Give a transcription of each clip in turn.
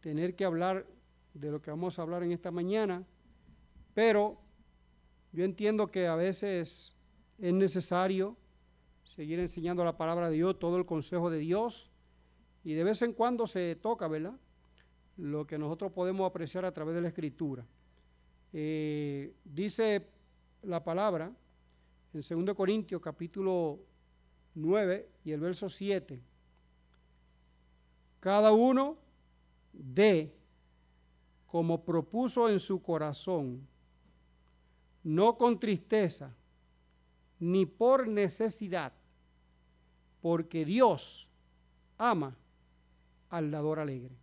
tener que hablar de lo que vamos a hablar en esta mañana, pero yo entiendo que a veces es necesario seguir enseñando la palabra de Dios, todo el consejo de Dios, y de vez en cuando se toca, ¿verdad?, lo que nosotros podemos apreciar a través de la Escritura. Dice la palabra en 2 Corintios capítulo 9 y el verso 7, cada uno dé como propuso en su corazón, no con tristeza, ni por necesidad, porque Dios ama al dador alegre.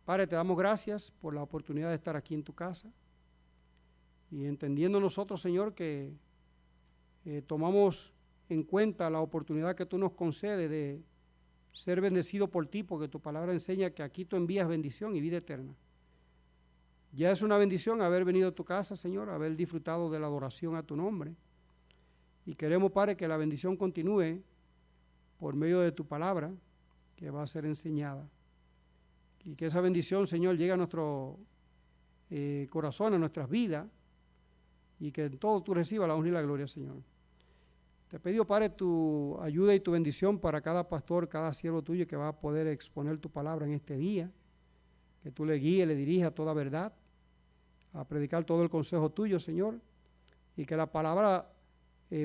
Padre, te damos gracias por la oportunidad de estar aquí en tu casa y entendiendo nosotros, Señor, que tomamos en cuenta la oportunidad que tú nos concedes de ser bendecido por ti, porque tu palabra enseña que aquí tú envías bendición y vida eterna. Ya es una bendición haber venido a tu casa, Señor, haber disfrutado de la adoración a tu nombre. Y queremos, Padre, que la bendición continúe por medio de tu palabra, que va a ser enseñada. Y que esa bendición, Señor, llegue a nuestro corazón, a nuestras vidas, y que en todo tú recibas la honra y la gloria, Señor. Te pido, Padre, tu ayuda y tu bendición para cada pastor, cada siervo tuyo que va a poder exponer tu palabra en este día, que tú le guíes, le dirijas toda verdad, a predicar todo el consejo tuyo, Señor, y que la palabra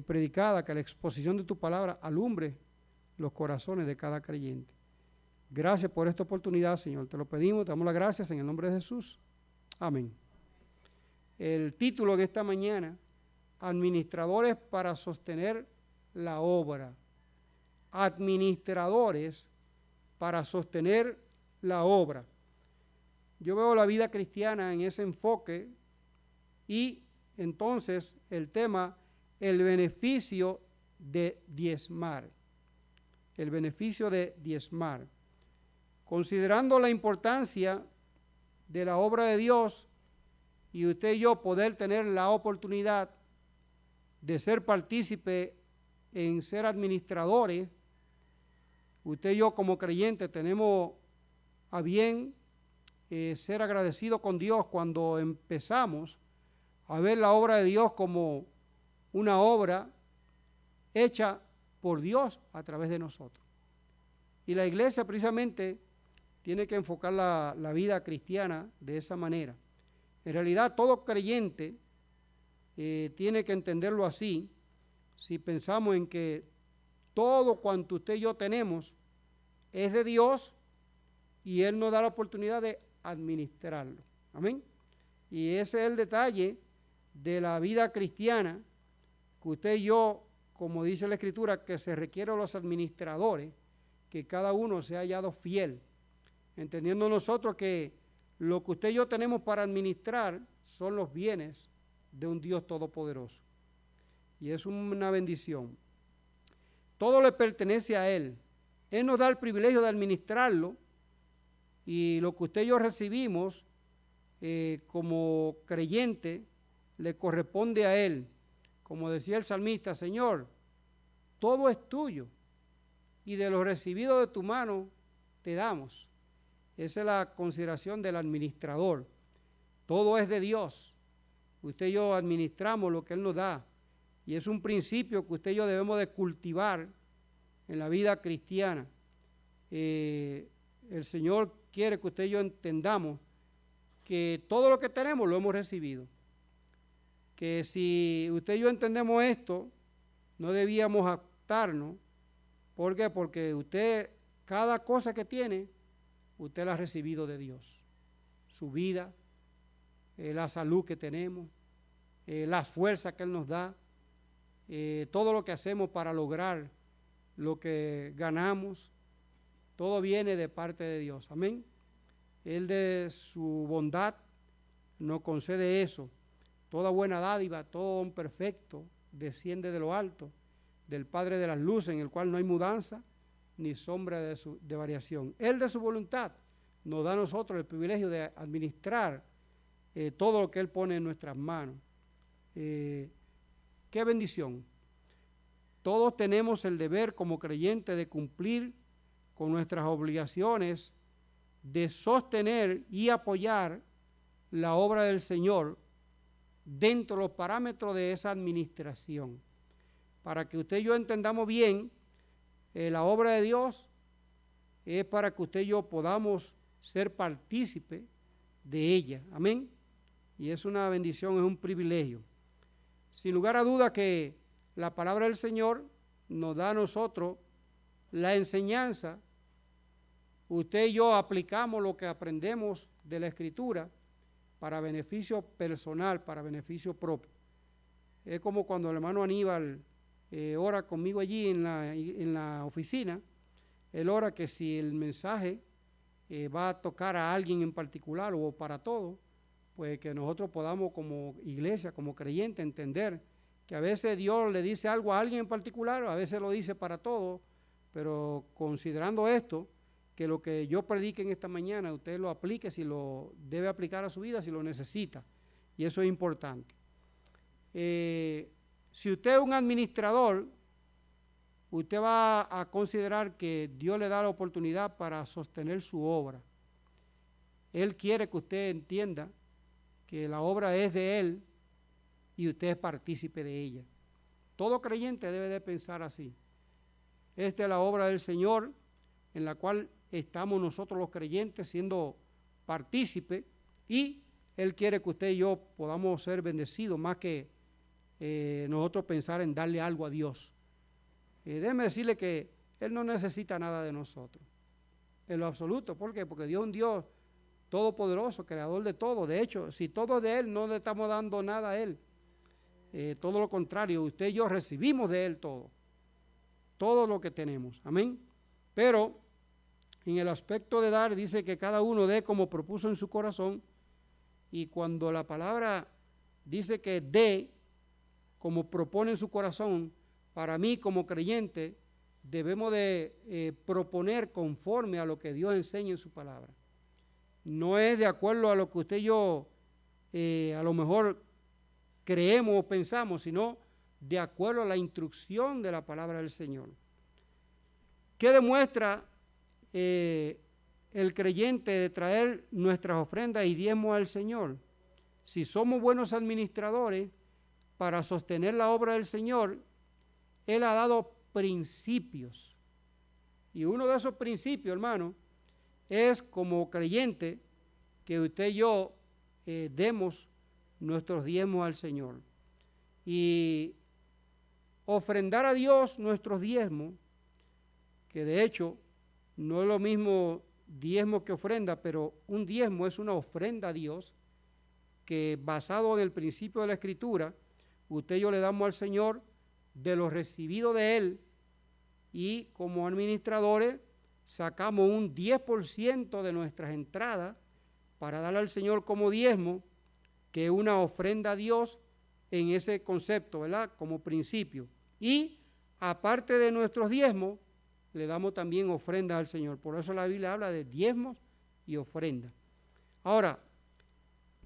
predicada, que la exposición de tu palabra alumbre los corazones de cada creyente. Gracias por esta oportunidad, Señor. Te lo pedimos, te damos las gracias en el nombre de Jesús. Amén. El título de esta mañana, administradores para sostener la obra. Administradores para sostener la obra. Yo veo la vida cristiana en ese enfoque y entonces el tema, el beneficio de diezmar. El beneficio de diezmar. Considerando la importancia de la obra de Dios y usted y yo poder tener la oportunidad de ser partícipe en ser administradores, usted y yo como creyentes tenemos a bien ser agradecidos con Dios cuando empezamos a ver la obra de Dios como una obra hecha por Dios a través de nosotros. Y la iglesia precisamente tiene que enfocar la vida cristiana de esa manera. En realidad todo creyente tiene que entenderlo así, si pensamos en que todo cuanto usted y yo tenemos es de Dios y Él nos da la oportunidad de administrarlo. Amén. Y ese es el detalle de la vida cristiana, que usted y yo, como dice la Escritura, que se requieren los administradores, que cada uno se ha hallado fiel, entendiendo nosotros que lo que usted y yo tenemos para administrar son los bienes de un Dios todopoderoso. Y es una bendición. Todo le pertenece a Él. Él nos da el privilegio de administrarlo y lo que usted y yo recibimos como creyente le corresponde a Él. Como decía el salmista, Señor, todo es tuyo y de lo recibido de tu mano te damos. Esa es la consideración del administrador. Todo es de Dios. Usted y yo administramos lo que Él nos da. Y es un principio que usted y yo debemos de cultivar en la vida cristiana. El Señor quiere que usted y yo entendamos que todo lo que tenemos lo hemos recibido. Que si usted y yo entendemos esto, no debíamos jactarnos. ¿Por qué? Porque usted, cada cosa que tiene, usted la ha recibido de Dios. Su vida, la salud que tenemos, las fuerzas que Él nos da, todo lo que hacemos para lograr lo que ganamos, todo viene de parte de Dios. Amén. Él de su bondad nos concede eso. Toda buena dádiva, todo don perfecto desciende de lo alto, del Padre de las luces, en el cual no hay mudanza ni sombra de variación. Él de su voluntad nos da a nosotros el privilegio de administrar todo lo que Él pone en nuestras manos. Qué bendición. Todos tenemos el deber como creyentes de cumplir con nuestras obligaciones de sostener y apoyar la obra del Señor dentro de los parámetros de esa administración. Para que usted y yo entendamos bien, la obra de Dios es para que usted y yo podamos ser partícipes de ella. Amén. Y es una bendición, es un privilegio. Sin lugar a duda que la palabra del Señor nos da a nosotros la enseñanza. Usted y yo aplicamos lo que aprendemos de la Escritura para beneficio personal, para beneficio propio. Es como cuando el hermano Aníbal ora conmigo allí en la oficina. Él ora que si el mensaje va a tocar a alguien en particular o para todos, pues que nosotros podamos como iglesia, como creyente, entender que a veces Dios le dice algo a alguien en particular, a veces lo dice para todos, pero considerando esto, que lo que yo predique en esta mañana, usted lo aplique si lo debe aplicar a su vida, si lo necesita, y eso es importante. Si usted es un administrador, usted va a considerar que Dios le da la oportunidad para sostener su obra. Él quiere que usted entienda que la obra es de Él y usted es partícipe de ella. Todo creyente debe de pensar así. Esta es la obra del Señor en la cual estamos nosotros los creyentes siendo partícipes, y Él quiere que usted y yo podamos ser bendecidos más que nosotros pensar en darle algo a Dios. Déjeme decirle que Él no necesita nada de nosotros, en lo absoluto. ¿Por qué? Porque Dios es un Dios todopoderoso, creador de todo. De hecho, si todo es de Él, no le estamos dando nada a Él. Todo lo contrario, usted y yo recibimos de Él todo lo que tenemos. Amén. Pero en el aspecto de dar, dice que cada uno dé como propuso en su corazón, y cuando la palabra dice que dé como propone en su corazón, para mí como creyente debemos de proponer conforme a lo que Dios enseña en su palabra. No es de acuerdo a lo que usted y yo a lo mejor creemos o pensamos, sino de acuerdo a la instrucción de la palabra del Señor. ¿Qué demuestra el creyente de traer nuestras ofrendas y diezmos al Señor? Si somos buenos administradores para sostener la obra del Señor, Él ha dado principios. Y uno de esos principios, hermano, es como creyente que usted y yo demos nuestros diezmos al Señor. Y ofrendar a Dios nuestros diezmos, que de hecho no es lo mismo diezmo que ofrenda, pero un diezmo es una ofrenda a Dios, que basado en el principio de la Escritura, usted y yo le damos al Señor de lo recibido de Él, y como administradores sacamos un 10% de nuestras entradas para darle al Señor como diezmo, que es una ofrenda a Dios en ese concepto, ¿verdad? Como principio. Y aparte de nuestros diezmos, le damos también ofrendas al Señor. Por eso la Biblia habla de diezmos y ofrendas. Ahora,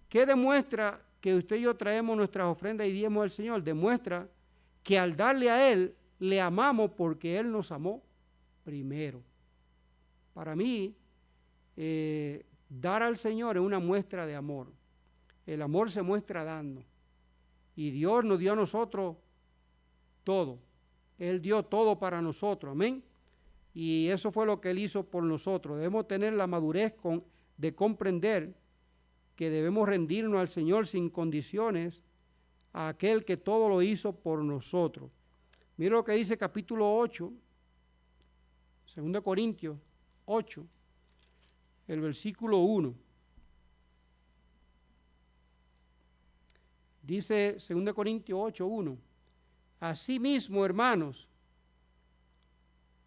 ¿qué demuestra que usted y yo traemos nuestras ofrendas y diezmos al Señor? Demuestra que al darle a Él, le amamos porque Él nos amó primero. Para mí, dar al Señor es una muestra de amor. El amor se muestra dando. Y Dios nos dio a nosotros todo. Él dio todo para nosotros. Amén. Y eso fue lo que Él hizo por nosotros. Debemos tener la madurez de comprender que debemos rendirnos al Señor sin condiciones, a aquel que todo lo hizo por nosotros. Mira lo que dice capítulo 8, 2 Corintios 8, el versículo 1. Dice 2 Corintios 8, 1. Asimismo, hermanos,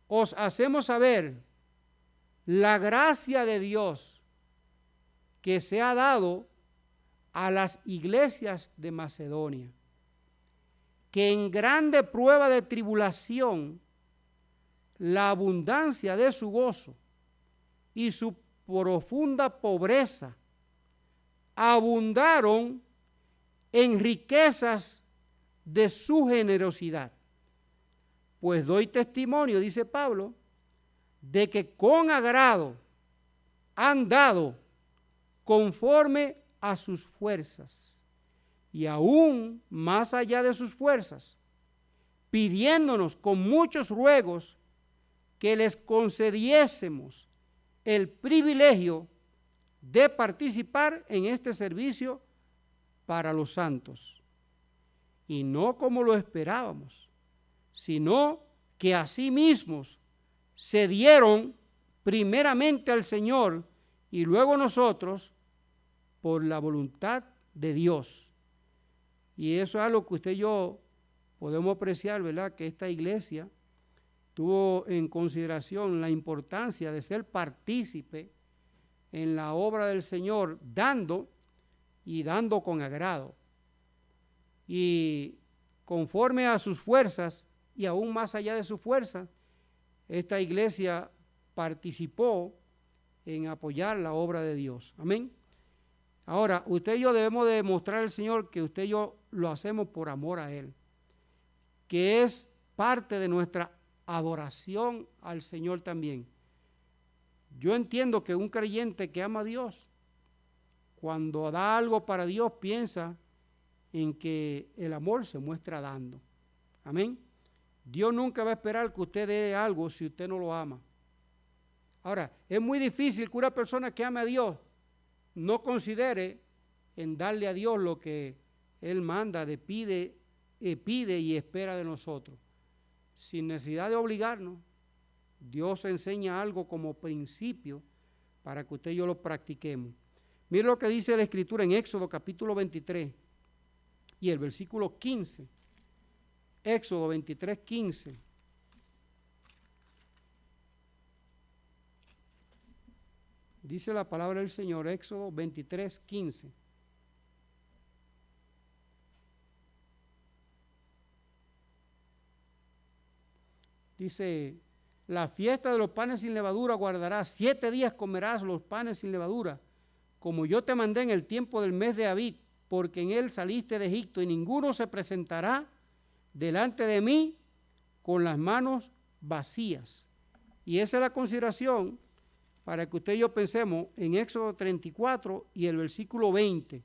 os hacemos saber la gracia de Dios que se ha dado a las iglesias de Macedonia, que en grande prueba de tribulación, la abundancia de su gozo y su profunda pobreza abundaron en riquezas de su generosidad. Pues doy testimonio, dice Pablo, de que con agrado han dado conforme a sus fuerzas y aún más allá de sus fuerzas, pidiéndonos con muchos ruegos que les concediésemos el privilegio de participar en este servicio para los santos. Y no como lo esperábamos, sino que asimismo se dieron primeramente al Señor y luego nosotros por la voluntad de Dios. Y eso es algo que usted y yo podemos apreciar, ¿verdad? Que esta iglesia tuvo en consideración la importancia de ser partícipe en la obra del Señor, dando y dando con agrado. Y conforme a sus fuerzas y aún más allá de sus fuerzas, esta iglesia participó en apoyar la obra de Dios. Amén. Ahora, usted y yo debemos de demostrar al Señor que usted y yo lo hacemos por amor a Él, que es parte de nuestra adoración al Señor también. Yo entiendo que un creyente que ama a Dios, cuando da algo para Dios, piensa en que el amor se muestra dando. Amén. Dios nunca va a esperar que usted dé algo si usted no lo ama. Ahora, es muy difícil que una persona que ame a Dios no considere en darle a Dios lo que Él manda, pide y espera de nosotros. Sin necesidad de obligarnos, Dios enseña algo como principio para que usted y yo lo practiquemos. Mire lo que dice la Escritura en Éxodo capítulo 23 y el versículo 15. Éxodo 23, 15. Dice la palabra del Señor, Éxodo 23, 15. Dice, la fiesta de los panes sin levadura guardarás, 7 días comerás los panes sin levadura, como yo te mandé en el tiempo del mes de Abib, porque en él saliste de Egipto, y ninguno se presentará delante de mí con las manos vacías. Y esa es la consideración para que usted y yo pensemos en Éxodo 34 y el versículo 20.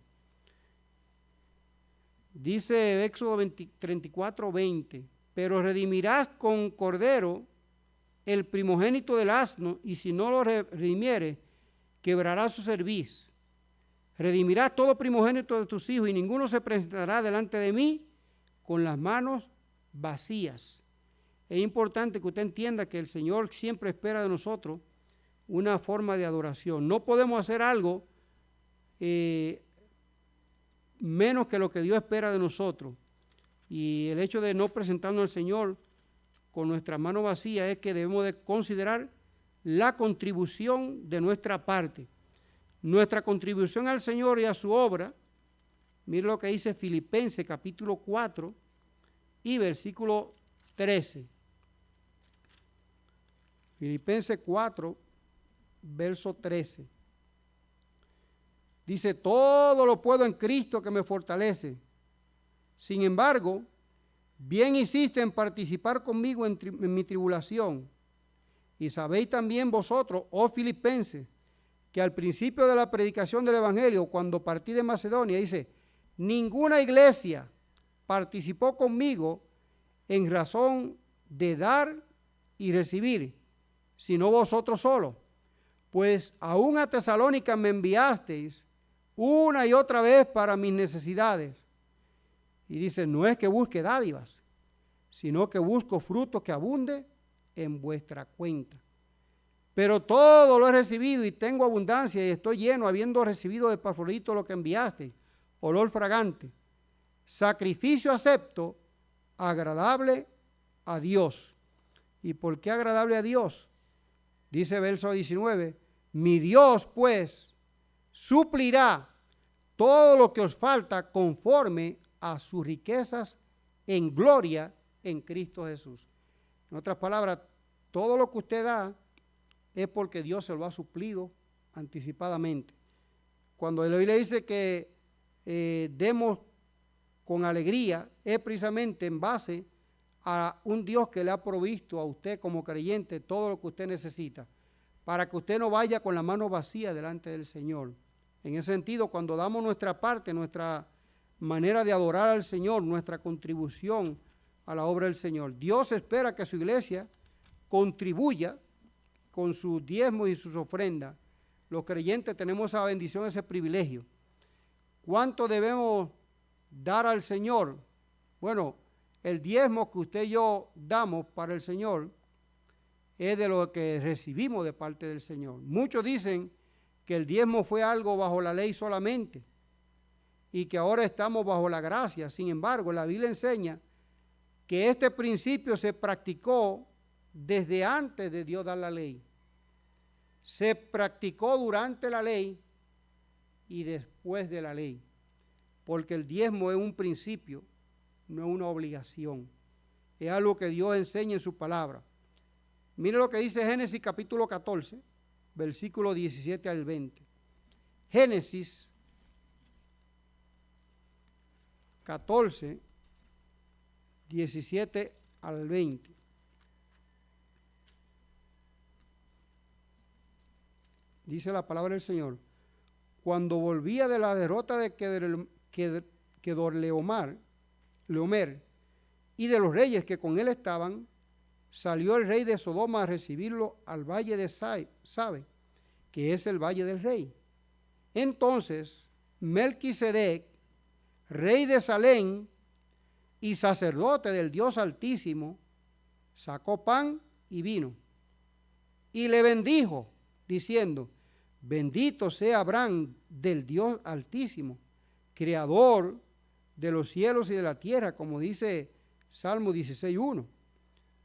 Dice Éxodo 34, 20, pero redimirás con cordero el primogénito del asno, y si no lo redimiere, quebrará su cerviz. Redimirás todo primogénito de tus hijos, y ninguno se presentará delante de mí con las manos vacías. Es importante que usted entienda que el Señor siempre espera de nosotros una forma de adoración. No podemos hacer algo menos que lo que Dios espera de nosotros. Y el hecho de no presentarnos al Señor con nuestra mano vacía es que debemos de considerar la contribución de nuestra parte. Nuestra contribución al Señor y a su obra. Mire lo que dice Filipenses capítulo 4 y versículo 13. Filipenses 4, verso 13. Dice, todo lo puedo en Cristo que me fortalece. Sin embargo, bien hiciste en participar conmigo en mi tribulación. Y sabéis también vosotros, oh filipenses, que al principio de la predicación del Evangelio, cuando partí de Macedonia, dice, ninguna iglesia participó conmigo en razón de dar y recibir, sino vosotros solos. Pues aún a Tesalónica me enviasteis una y otra vez para mis necesidades. Y dice, no es que busque dádivas, sino que busco frutos que abunde en vuestra cuenta. Pero todo lo he recibido y tengo abundancia y estoy lleno, habiendo recibido de Epafrodito lo que enviaste, olor fragante, sacrificio acepto, agradable a Dios. ¿Y por qué agradable a Dios? Dice verso 19, mi Dios pues suplirá todo lo que os falta conforme a sus riquezas en gloria en Cristo Jesús. En otras palabras, todo lo que usted da es porque Dios se lo ha suplido anticipadamente. Cuando la Biblia dice que demos con alegría, es precisamente en base a un Dios que le ha provisto a usted como creyente todo lo que usted necesita. para que usted no vaya con la mano vacía delante del Señor. En ese sentido, cuando damos nuestra parte, nuestra manera de adorar al Señor, nuestra contribución a la obra del Señor, Dios espera que su iglesia contribuya con sus diezmos y sus ofrendas. Los creyentes tenemos esa bendición, ese privilegio. ¿Cuánto debemos dar al Señor? Bueno, el diezmo que usted y yo damos para el Señor es de lo que recibimos de parte del Señor. Muchos dicen que el diezmo fue algo bajo la ley solamente y que ahora estamos bajo la gracia. Sin embargo, la Biblia enseña que este principio se practicó desde antes de Dios dar la ley. Se practicó durante la ley y después de la ley, porque el diezmo es un principio, no es una obligación. Es algo que Dios enseña en su palabra. Mire lo que dice Génesis capítulo 14, versículo 17 al 20. Génesis 14, 17 al 20. Dice la palabra del Señor: cuando volvía de la derrota de Kedorlaomer y de los reyes que con él estaban, salió el rey de Sodoma a recibirlo al valle de Sabe, que es el valle del rey. Entonces Melquisedec, rey de Salem y sacerdote del Dios Altísimo, sacó pan y vino y le bendijo, diciendo: bendito sea Abraham del Dios Altísimo, creador de los cielos y de la tierra, como dice Salmo 16:1.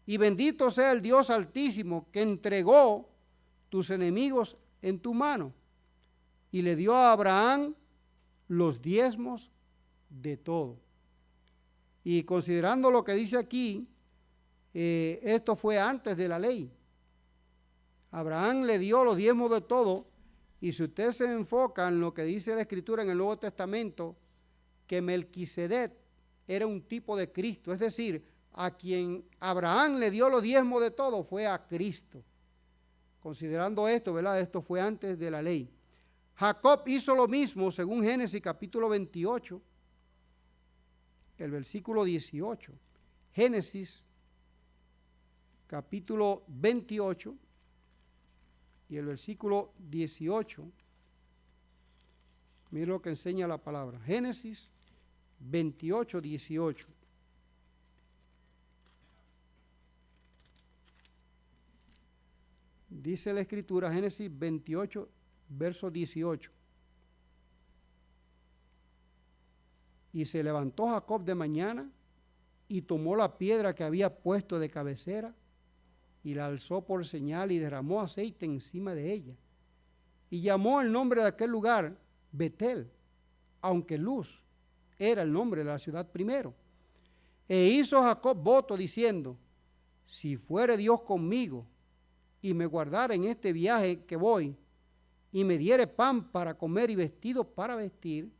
Y bendito sea el Dios Altísimo que entregó tus enemigos en tu mano. Y le dio a Abraham los diezmos de todo. Y considerando lo que dice aquí, esto fue antes de la ley. Abraham le dio los diezmos de todo. Y si usted se enfoca en lo que dice la Escritura en el Nuevo Testamento, que Melquisedec era un tipo de Cristo, es decir, a quien Abraham le dio los diezmos de todo fue a Cristo. Considerando esto, ¿verdad? Esto fue antes de la ley. Jacob hizo lo mismo según Génesis capítulo 28, el versículo 18. Génesis capítulo 28 y el versículo 18. Mira lo que enseña la palabra. Génesis 28, 18. Dice la Escritura, Génesis 28, verso 18. Y se levantó Jacob de mañana y tomó la piedra que había puesto de cabecera y la alzó por señal y derramó aceite encima de ella. Y llamó el nombre de aquel lugar Betel, aunque Luz era el nombre de la ciudad primero. E hizo Jacob voto diciendo: si fuere Dios conmigo y me guardara en este viaje que voy, y me diere pan para comer y vestido para vestir,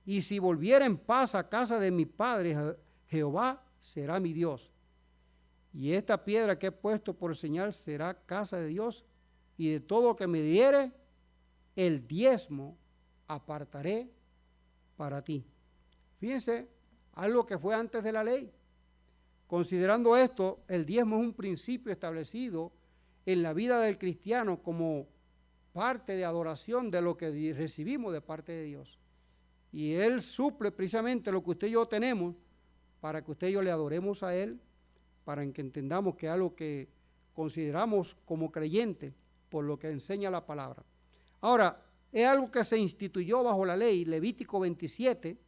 y si volviera en paz a casa de mi padre, Jehová será mi Dios. Y esta piedra que he puesto por señal será casa de Dios, y de todo que me diere, el diezmo apartaré para ti. Fíjense, algo que fue antes de la ley. Considerando esto, el diezmo es un principio establecido en la vida del cristiano como parte de adoración de lo que recibimos de parte de Dios. Y Él suple precisamente lo que usted y yo tenemos para que usted y yo le adoremos a Él, para que entendamos que es algo que consideramos como creyente por lo que enseña la palabra. Ahora, es algo que se instituyó bajo la ley, Levítico 27,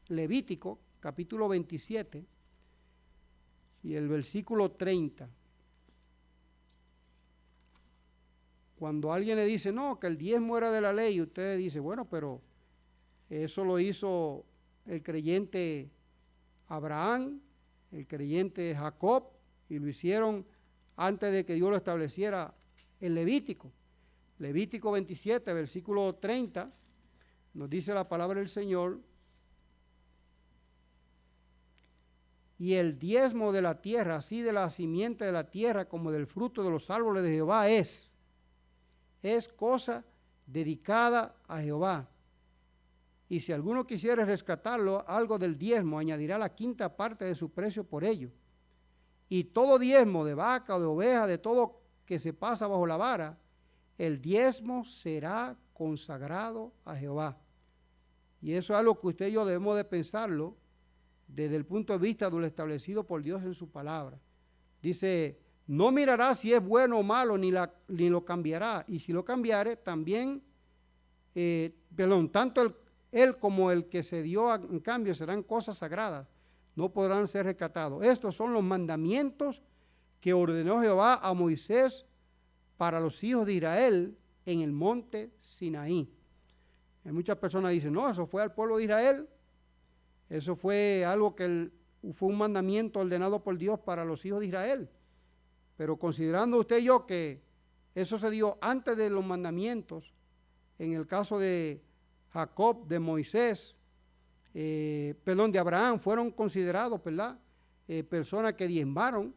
Levítico capítulo 27 y el versículo 30. Cuando alguien le dice, no, que el diezmo era de la ley, usted dice, bueno, pero eso lo hizo el creyente Abraham, el creyente Jacob, y lo hicieron antes de que Dios lo estableciera en Levítico. Levítico 27, versículo 30, nos dice la palabra del Señor: y el diezmo de la tierra, así de la simiente de la tierra como del fruto de los árboles de Jehová es cosa dedicada a Jehová. Y si alguno quisiera rescatarlo, algo del diezmo, añadirá la quinta parte de su precio por ello. Y todo diezmo de vaca o de oveja, de todo que se pasa bajo la vara, el diezmo será consagrado a Jehová. Y eso es algo que usted y yo debemos de pensarlo desde el punto de vista de lo establecido por Dios en su palabra. Dice, no mirará si es bueno o malo, ni lo cambiará. Y si lo cambiare, también, tanto él como el que se dio en cambio serán cosas sagradas, no podrán ser rescatados. Estos son los mandamientos que ordenó Jehová a Moisés para los hijos de Israel en el monte Sinaí. Y muchas personas dicen, no, eso fue al pueblo de Israel, eso fue algo que fue un mandamiento ordenado por Dios para los hijos de Israel. Pero considerando usted y yo que eso se dio antes de los mandamientos, en el caso de Jacob, de Moisés, de Abraham, fueron considerados, ¿verdad? Personas que diezmaron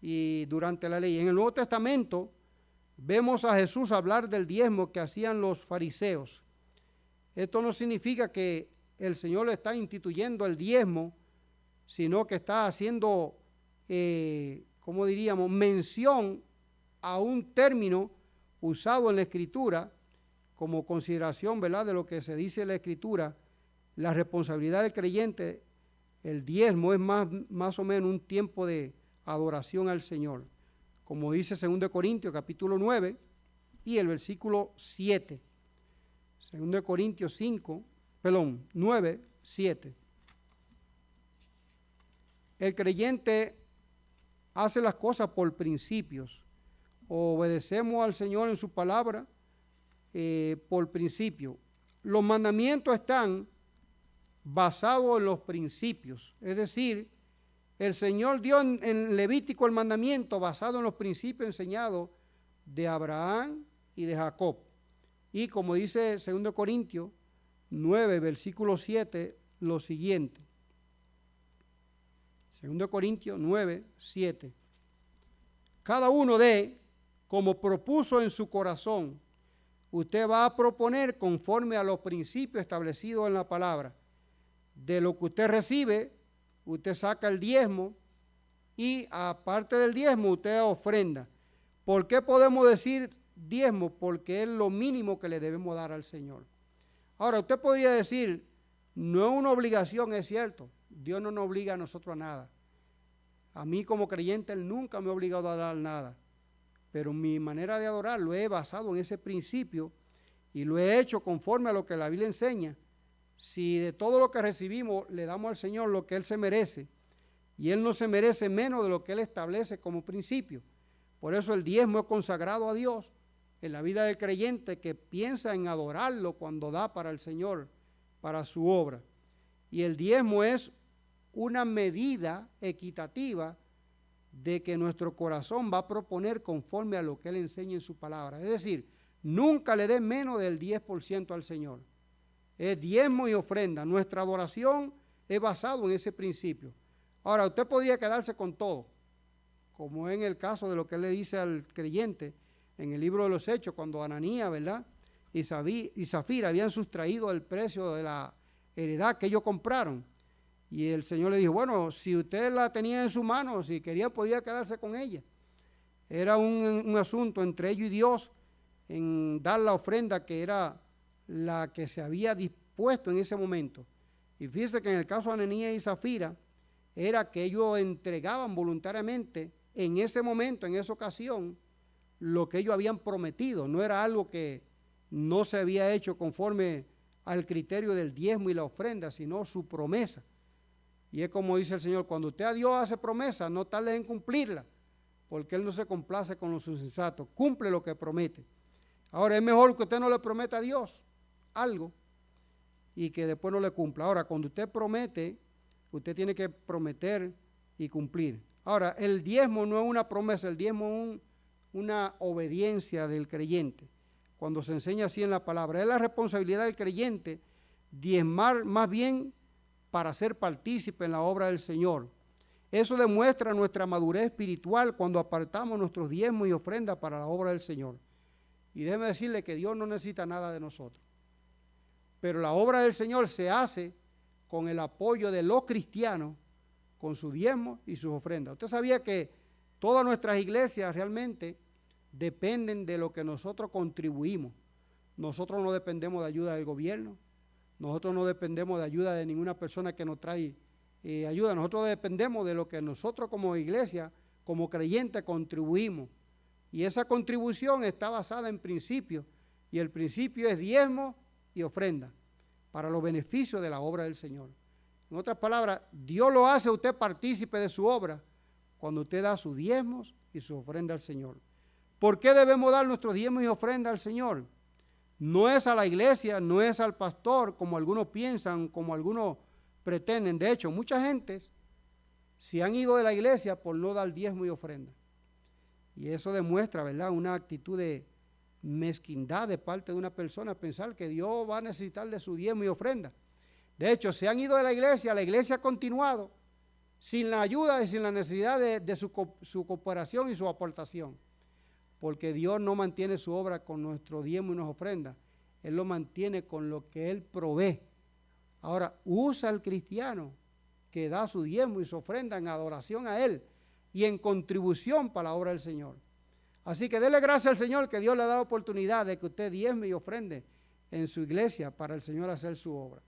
y durante la ley. En el Nuevo Testamento vemos a Jesús hablar del diezmo que hacían los fariseos. Esto no significa que el Señor le está instituyendo el diezmo, sino que está haciendo, como diríamos, mención a un término usado en la Escritura como consideración, ¿verdad?, de lo que se dice en la Escritura. La responsabilidad del creyente, el diezmo es más o menos un tiempo de adoración al Señor, como dice 2 Corintios capítulo 9 y el versículo 7. 2 Corintios 9, 7. El creyente hace las cosas por principios. Obedecemos al Señor en su palabra por principio. Los mandamientos están basados en los principios. Es decir, el Señor dio en Levítico el mandamiento basado en los principios enseñados de Abraham y de Jacob. Y como dice 2 Corintios 9, versículo 7, lo siguiente. 2 Corintios 9, 7. Cada uno dé como propuso en su corazón. Usted va a proponer conforme a los principios establecidos en la palabra. De lo que usted recibe, usted saca el diezmo y aparte del diezmo usted ofrenda. ¿Por qué podemos decir diezmo? Porque es lo mínimo que le debemos dar al Señor. Ahora, usted podría decir, no es una obligación, es cierto. Dios no nos obliga a nosotros a nada. A mí como creyente, Él nunca me ha obligado a dar nada. Pero mi manera de adorar lo he basado en ese principio y lo he hecho conforme a lo que la Biblia enseña. Si de todo lo que recibimos le damos al Señor lo que Él se merece, y Él no se merece menos de lo que Él establece como principio. Por eso el diezmo es consagrado a Dios en la vida del creyente que piensa en adorarlo cuando da para el Señor, para su obra. Y el diezmo es una medida equitativa de que nuestro corazón va a proponer conforme a lo que Él enseña en su palabra. Es decir, nunca le dé menos del 10% al Señor. Es diezmo y ofrenda. Nuestra adoración es basado en ese principio. Ahora, usted podría quedarse con todo, como en el caso de lo que Él le dice al creyente en el libro de los Hechos, cuando Ananías, ¿verdad?, y Zafira habían sustraído el precio de la heredad que ellos compraron. Y el Señor le dijo, bueno, si usted la tenía en su mano, si quería, podía quedarse con ella. Era un asunto entre ellos y Dios en dar la ofrenda que era la que se había dispuesto en ese momento. Y fíjese que en el caso de Ananías y Zafira, era que ellos entregaban voluntariamente en ese momento, en esa ocasión, lo que ellos habían prometido. No era algo que no se había hecho conforme al criterio del diezmo y la ofrenda, sino su promesa. Y es como dice el Señor, cuando usted a Dios hace promesa, no tarde en cumplirla, porque Él no se complace con los insensatos, cumple lo que promete. Ahora, es mejor que usted no le prometa a Dios algo y que después no le cumpla. Ahora, cuando usted promete, usted tiene que prometer y cumplir. Ahora, el diezmo no es una promesa, el diezmo es una obediencia del creyente. Cuando se enseña así en la palabra, es la responsabilidad del creyente diezmar más bien para ser partícipe en la obra del Señor. Eso demuestra nuestra madurez espiritual cuando apartamos nuestros diezmos y ofrendas para la obra del Señor. Y déjeme decirle que Dios no necesita nada de nosotros. Pero la obra del Señor se hace con el apoyo de los cristianos, con sus diezmos y sus ofrendas. Usted sabía que todas nuestras iglesias realmente dependen de lo que nosotros contribuimos. Nosotros no dependemos de ayuda del gobierno, nosotros no dependemos de ayuda de ninguna persona que nos trae ayuda. Nosotros dependemos de lo que nosotros como iglesia, como creyentes, contribuimos. Y esa contribución está basada en principios, y el principio es diezmo y ofrenda para los beneficios de la obra del Señor. En otras palabras, Dios lo hace a usted partícipe de su obra cuando usted da sus diezmos y su ofrenda al Señor. ¿Por qué debemos dar nuestros diezmos y ofrenda al Señor? No es a la iglesia, no es al pastor, como algunos piensan, como algunos pretenden. De hecho, mucha gente se han ido de la iglesia por no dar diezmo y ofrenda. Y eso demuestra, ¿verdad?, una actitud de mezquindad de parte de una persona, pensar que Dios va a necesitar de su diezmo y ofrenda. De hecho, se han ido de la iglesia ha continuado sin la ayuda y sin la necesidad de su cooperación y su aportación. Porque Dios no mantiene su obra con nuestro diezmo y nuestras ofrendas. Él lo mantiene con lo que Él provee. Ahora, usa al cristiano que da su diezmo y su ofrenda en adoración a Él y en contribución para la obra del Señor. Así que dele gracias al Señor que Dios le ha dado oportunidad de que usted diezme y ofrende en su iglesia para el Señor hacer su obra.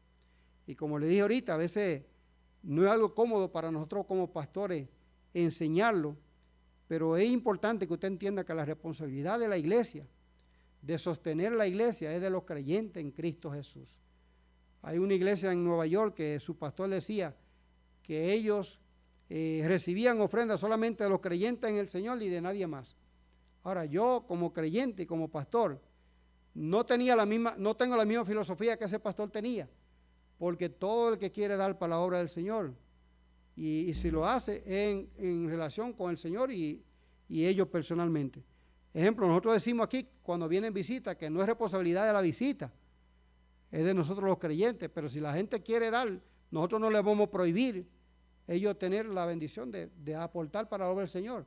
Y como le dije ahorita, a veces no es algo cómodo para nosotros como pastores enseñarlo, pero es importante que usted entienda que la responsabilidad de la iglesia, de sostener la iglesia, es de los creyentes en Cristo Jesús. Hay una iglesia en Nueva York que su pastor decía que ellos recibían ofrendas solamente de los creyentes en el Señor y de nadie más. Ahora, yo como creyente y como pastor no tengo la misma filosofía que ese pastor tenía, porque todo el que quiere dar para la obra del Señor, y si lo hace en relación con el Señor y ellos personalmente. Ejemplo, nosotros decimos aquí cuando vienen visitas que no es responsabilidad de la visita, es de nosotros los creyentes, pero si la gente quiere dar, nosotros no les vamos a prohibir ellos tener la bendición de aportar para la obra del Señor.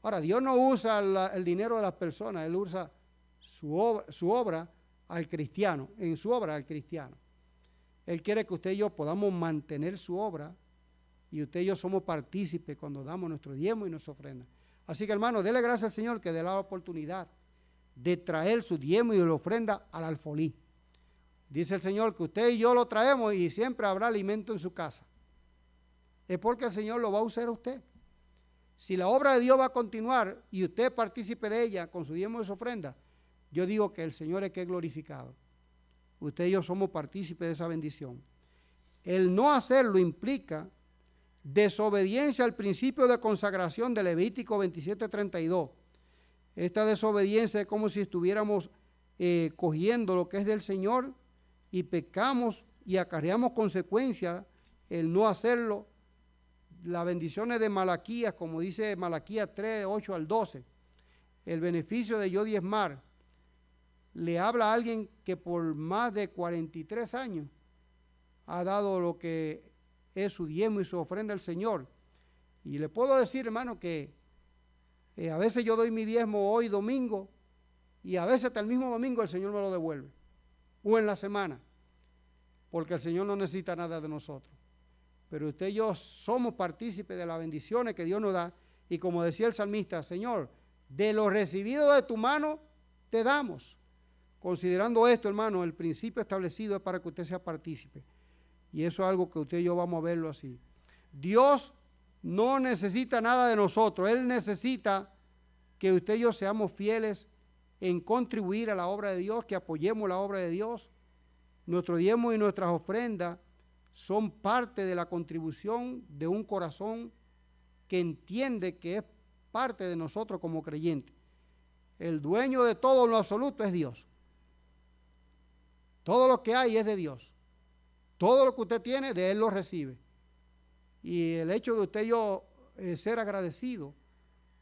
Ahora, Dios no usa el dinero de las personas, Él usa su obra al cristiano, en su obra al cristiano. Él quiere que usted y yo podamos mantener su obra y usted y yo somos partícipes cuando damos nuestro diezmo y nuestra ofrenda. Así que, hermano, dele gracias al Señor que dé la oportunidad de traer su diezmo y la ofrenda al alfolí. Dice el Señor que usted y yo lo traemos y siempre habrá alimento en su casa. Es porque el Señor lo va a usar a usted. Si la obra de Dios va a continuar y usted partícipe de ella con su diezmo y su ofrenda, yo digo que el Señor es que es glorificado. Usted y yo somos partícipes de esa bendición. El no hacerlo implica desobediencia al principio de consagración de Levítico 27:32. Esta desobediencia es como si estuviéramos cogiendo lo que es del Señor y pecamos y acarreamos consecuencias el no hacerlo. Las bendiciones de Malaquías, como dice Malaquías 3, 8 al 12, el beneficio de yo diezmar, le habla a alguien que por más de 43 años ha dado lo que es su diezmo y su ofrenda al Señor. Y le puedo decir, hermano, que a veces yo doy mi diezmo hoy domingo y a veces hasta el mismo domingo el Señor me lo devuelve, o en la semana, porque el Señor no necesita nada de nosotros. Pero usted y yo somos partícipes de las bendiciones que Dios nos da, y como decía el salmista, Señor, de lo recibido de tu mano te damos. Considerando esto, hermano, el principio establecido es para que usted sea partícipe. Y eso es algo que usted y yo vamos a verlo así. Dios no necesita nada de nosotros. Él necesita que usted y yo seamos fieles en contribuir a la obra de Dios, que apoyemos la obra de Dios. Nuestro diezmo y nuestras ofrendas son parte de la contribución de un corazón que entiende que es parte de nosotros como creyentes. El dueño de todo lo absoluto es Dios. Todo lo que hay es de Dios. Todo lo que usted tiene, de Él lo recibe. Y el hecho de usted y yo ser agradecido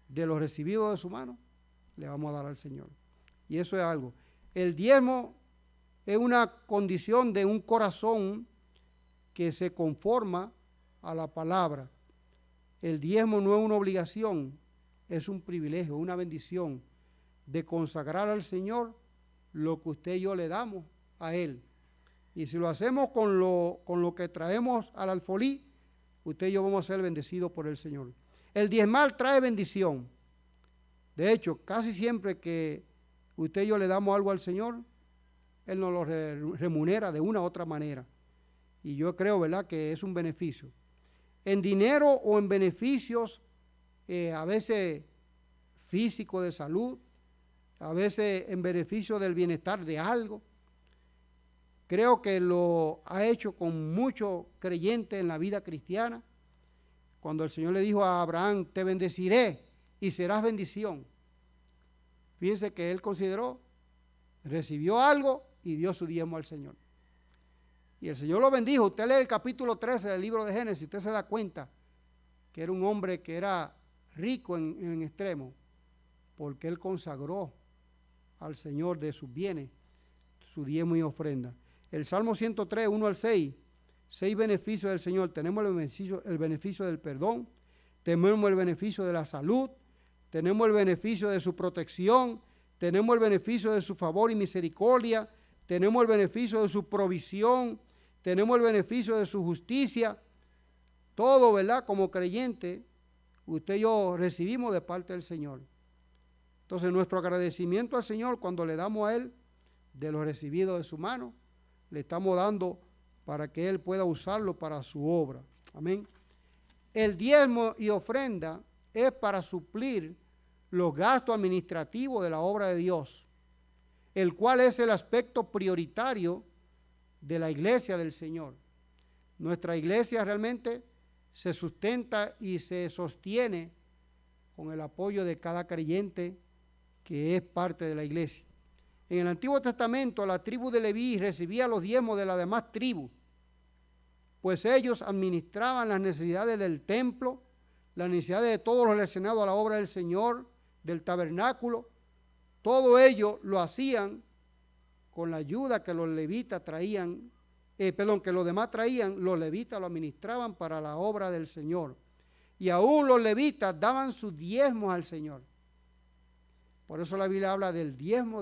de lo recibido de su mano, le vamos a dar al Señor. Y eso es algo. El diezmo es una condición de un corazón que se conforma a la palabra. El diezmo no es una obligación, es un privilegio, una bendición de consagrar al Señor lo que usted y yo le damos a Él. Y si lo hacemos con lo que traemos al alfolí, usted y yo vamos a ser bendecidos por el Señor. El diezmal trae bendición. De hecho, casi siempre que usted y yo le damos algo al Señor, Él nos lo remunera de una u otra manera. Y yo creo, ¿verdad?, que es un beneficio. En dinero o en beneficios, a veces físico de salud, a veces en beneficio del bienestar de algo. Creo que lo ha hecho con muchos creyentes en la vida cristiana. Cuando el Señor le dijo a Abraham, te bendeciré y serás bendición. Fíjense que él consideró, recibió algo y dio su diezmo al Señor. Y el Señor lo bendijo. Usted lee el capítulo 13 del libro de Génesis, usted se da cuenta que era un hombre que era rico en extremo, porque él consagró al Señor de sus bienes, su diezmo y ofrenda. El Salmo 103, 1 al 6, 6 beneficios del Señor. Tenemos el beneficio del perdón, tenemos el beneficio de la salud, tenemos el beneficio de su protección, tenemos el beneficio de su favor y misericordia, tenemos el beneficio de su provisión, tenemos el beneficio de su justicia. Todo, ¿verdad?, como creyente, usted y yo recibimos de parte del Señor. Entonces, nuestro agradecimiento al Señor cuando le damos a Él de lo recibido de su mano, le estamos dando para que Él pueda usarlo para su obra. Amén. El diezmo y ofrenda es para suplir los gastos administrativos de la obra de Dios, el cual es el aspecto prioritario de la iglesia del Señor. Nuestra iglesia realmente se sustenta y se sostiene con el apoyo de cada creyente que es parte de la iglesia. En el Antiguo Testamento, la tribu de Leví recibía los diezmos de las demás tribus, pues ellos administraban las necesidades del templo, las necesidades de todos los relacionados a la obra del Señor, del tabernáculo. Todo ello lo hacían con la ayuda que los levitas traían, que los demás traían, los levitas lo administraban para la obra del Señor. Y aún los levitas daban sus diezmos al Señor. Por eso la Biblia habla del diezmo.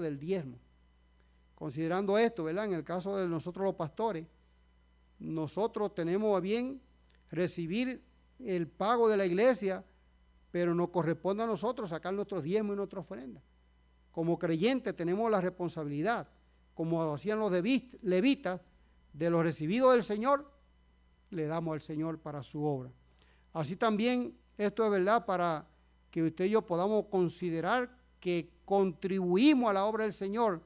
Considerando esto, ¿verdad?, en el caso de nosotros los pastores, nosotros tenemos a bien recibir el pago de la iglesia, pero nos corresponde a nosotros sacar nuestros diezmos y nuestra ofrenda. Como creyentes tenemos la responsabilidad, como hacían los levitas, de los recibidos del Señor, le damos al Señor para su obra. Así también esto es verdad para que usted y yo podamos considerar que contribuimos a la obra del Señor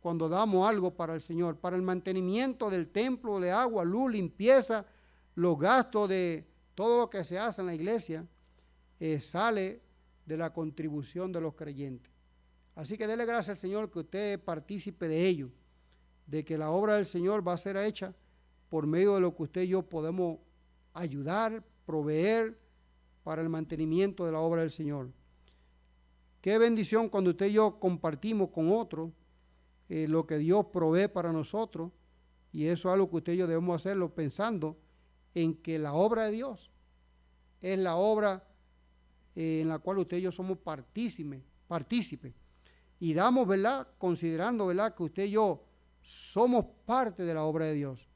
cuando damos algo para el Señor, para el mantenimiento del templo, de agua, luz, limpieza, los gastos de todo lo que se hace en la iglesia, sale de la contribución de los creyentes. Así que dele gracias al Señor que usted es partícipe de ello, de que la obra del Señor va a ser hecha por medio de lo que usted y yo podemos ayudar, proveer para el mantenimiento de la obra del Señor. Qué bendición cuando usted y yo compartimos con otros lo que Dios provee para nosotros, y eso es algo que usted y yo debemos hacerlo pensando en que la obra de Dios es la obra en la cual usted y yo somos partícipes, y damos, ¿verdad?, considerando, ¿verdad?, que usted y yo somos parte de la obra de Dios.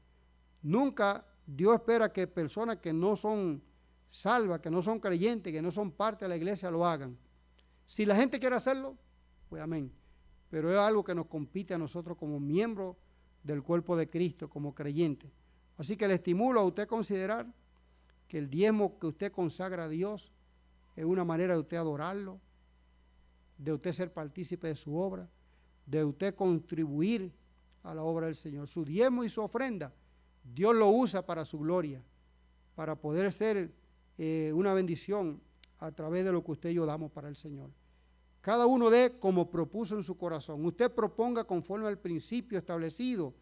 Nunca Dios espera que personas que no son salvas, que no son creyentes, que no son parte de la iglesia lo hagan. Si la gente quiere hacerlo, pues amén. Pero es algo que nos compite a nosotros como miembros del cuerpo de Cristo, como creyentes. Así que le estimulo a usted considerar que el diezmo que usted consagra a Dios es una manera de usted adorarlo, de usted ser partícipe de su obra, de usted contribuir a la obra del Señor. Su diezmo y su ofrenda, Dios lo usa para su gloria, para poder ser una bendición a través de lo que usted y yo damos para el Señor. Cada uno dé como propuso en su corazón. Usted proponga conforme al principio establecido,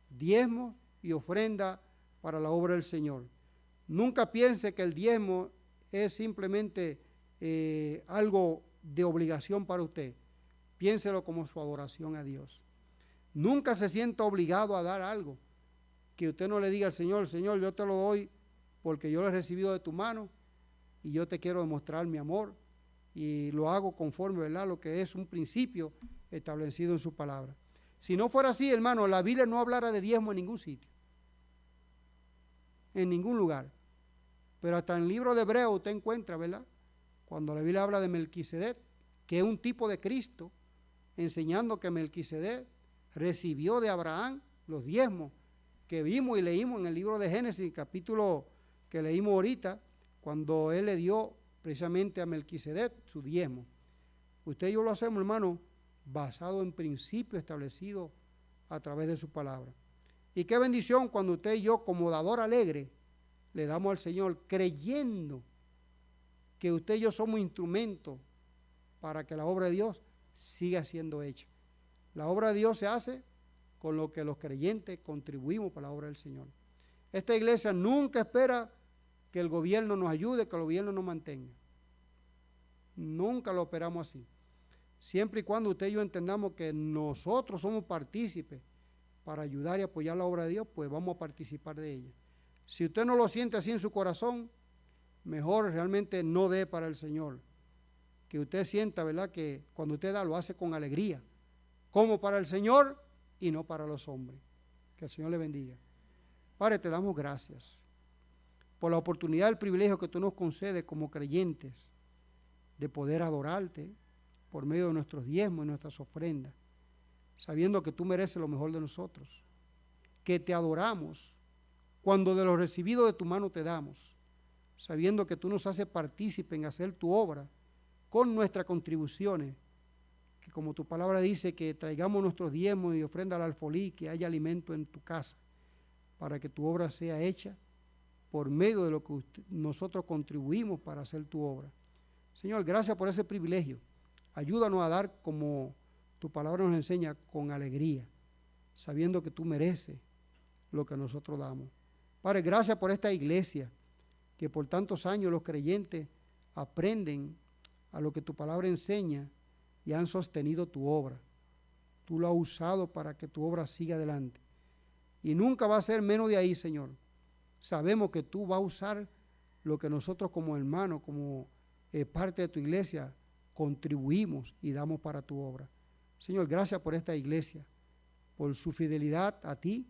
diezmo y ofrenda para la obra del Señor. Nunca piense que el diezmo es simplemente algo de obligación para usted. Piénselo como su adoración a Dios. Nunca se sienta obligado a dar algo que usted no le diga al Señor, Señor, yo te lo doy porque yo lo he recibido de tu mano y yo te quiero demostrar mi amor y lo hago conforme, ¿verdad?, lo que es un principio establecido en su palabra. Si no fuera así, hermano, la Biblia no hablara de diezmo en ningún sitio, en ningún lugar. Pero hasta en el libro de Hebreos usted encuentra, ¿verdad?, cuando la Biblia habla de Melquisedec, que es un tipo de Cristo, enseñando que Melquisedec recibió de Abraham los diezmos que vimos y leímos en el libro de Génesis, capítulo que leímos ahorita, cuando él le dio precisamente a Melquisedec su diezmo. Usted y yo lo hacemos, hermano, basado en principios establecidos a través de su palabra. Y qué bendición cuando usted y yo, como dador alegre, le damos al Señor, creyendo que usted y yo somos instrumentos para que la obra de Dios siga siendo hecha. La obra de Dios se hace con lo que los creyentes contribuimos para la obra del Señor. Esta iglesia nunca espera que el gobierno nos ayude, que el gobierno nos mantenga. Nunca lo esperamos así. Siempre y cuando usted y yo entendamos que nosotros somos partícipes para ayudar y apoyar la obra de Dios, pues vamos a participar de ella. Si usted no lo siente así en su corazón, mejor realmente no dé para el Señor. Que usted sienta, ¿verdad?, que cuando usted da lo hace con alegría, como para el Señor y no para los hombres. Que el Señor le bendiga. Padre, te damos gracias por la oportunidad, el privilegio que tú nos concedes como creyentes de poder adorarte por medio de nuestros diezmos y nuestras ofrendas, sabiendo que tú mereces lo mejor de nosotros, que te adoramos cuando de lo recibido de tu mano te damos, sabiendo que tú nos haces partícipe en hacer tu obra con nuestras contribuciones, que como tu palabra dice, que traigamos nuestros diezmos y ofrenda al alfolí, que haya alimento en tu casa, para que tu obra sea hecha por medio de lo que nosotros contribuimos para hacer tu obra. Señor, gracias por ese privilegio. Ayúdanos a dar como tu palabra nos enseña, con alegría, sabiendo que tú mereces lo que nosotros damos. Padre, gracias por esta iglesia, que por tantos años los creyentes aprenden a lo que tu palabra enseña y han sostenido tu obra. Tú lo has usado para que tu obra siga adelante. Y nunca va a ser menos de ahí, Señor. Sabemos que tú vas a usar lo que nosotros como hermanos, como parte de tu iglesia, contribuimos y damos para tu obra. Señor, gracias por esta iglesia, por su fidelidad a ti,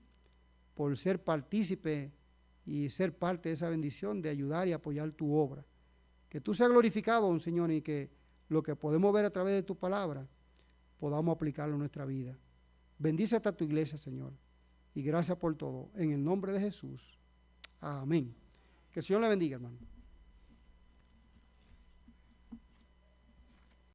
por ser partícipe y ser parte de esa bendición de ayudar y apoyar tu obra. Que tú seas glorificado, Señor, y que lo que podemos ver a través de tu palabra podamos aplicarlo en nuestra vida. Bendice hasta tu iglesia, Señor, y gracias por todo. En el nombre de Jesús. Amén. Que el Señor le bendiga, hermano.